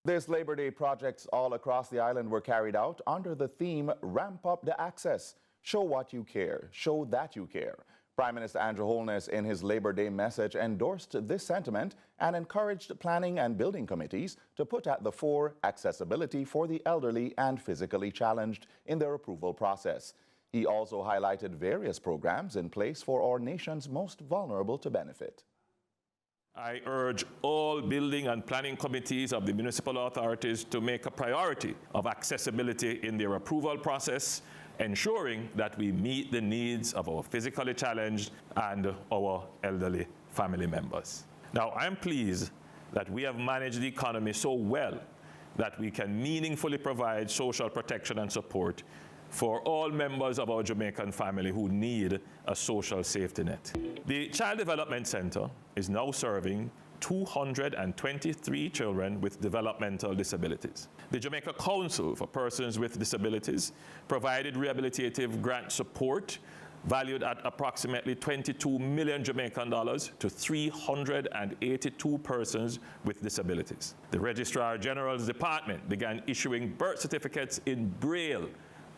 This Labor Day projects all across the island were carried out under the theme Ramp Up the Access. Show what you care. Show that you care. Prime Minister Andrew Holness in his Labor Day message endorsed this sentiment and encouraged planning and building committees to put at the fore accessibility for the elderly and physically challenged in their approval process. He also highlighted various programs in place for our nation's most vulnerable to benefit. I urge all building and planning committees of the municipal authorities to make a priority of accessibility in their approval process, ensuring that we meet the needs of our physically challenged and our elderly family members. Now, I'm pleased that we have managed the economy so well that we can meaningfully provide social protection and support for all members of our Jamaican family who need a social safety net. The Child Development Center is now serving 223 children with developmental disabilities. The Jamaica Council for Persons with Disabilities provided rehabilitative grant support valued at approximately 22 million Jamaican dollars to 382 persons with disabilities. The Registrar General's Department began issuing birth certificates in Braille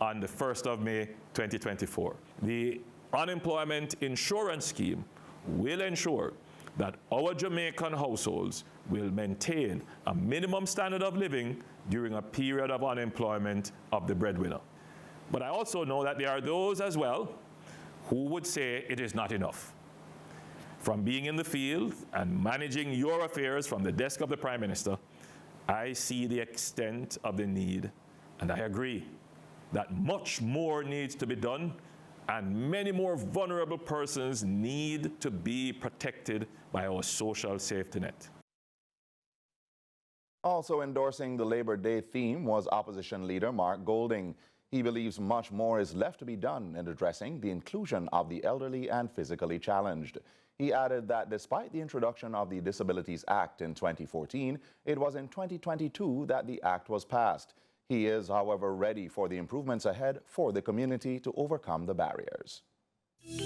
on the 1st of May 2024. The Unemployment Insurance Scheme will ensure that our Jamaican households will maintain a minimum standard of living during a period of unemployment of the breadwinner. But I also know that there are those as well who would say it is not enough. From being in the field and managing your affairs from the desk of the Prime Minister, I see the extent of the need, and I agree that much more needs to be done and many more vulnerable persons need to be protected by our social safety net. Also endorsing the Labor Day theme was opposition leader Mark Golding. He believes much more is left to be done in addressing the inclusion of the elderly and physically challenged. He added that despite the introduction of the Disabilities Act in 2014, it was in 2022 that the act was passed. He is, however, ready for the improvements ahead for the community to overcome the barriers.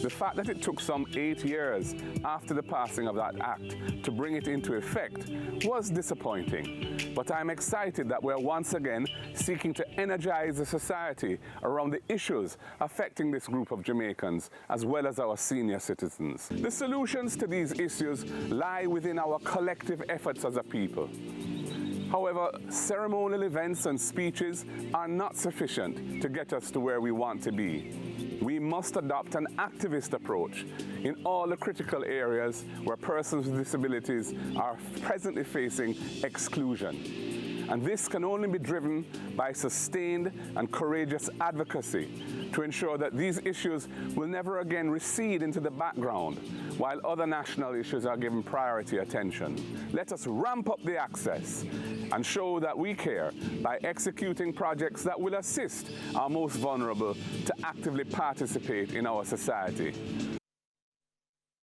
The fact that it took some 8 years after the passing of that act to bring it into effect was disappointing. But I'm excited that we're once again seeking to energize the society around the issues affecting this group of Jamaicans, as well as our senior citizens. The solutions to these issues lie within our collective efforts as a people. However, ceremonial events and speeches are not sufficient to get us to where we want to be. We must adopt an activist approach in all the critical areas where persons with disabilities are presently facing exclusion. And this can only be driven by sustained and courageous advocacy to ensure that these issues will never again recede into the background while other national issues are given priority attention. Let us ramp up the access and show that we care by executing projects that will assist our most vulnerable to actively participate in our society.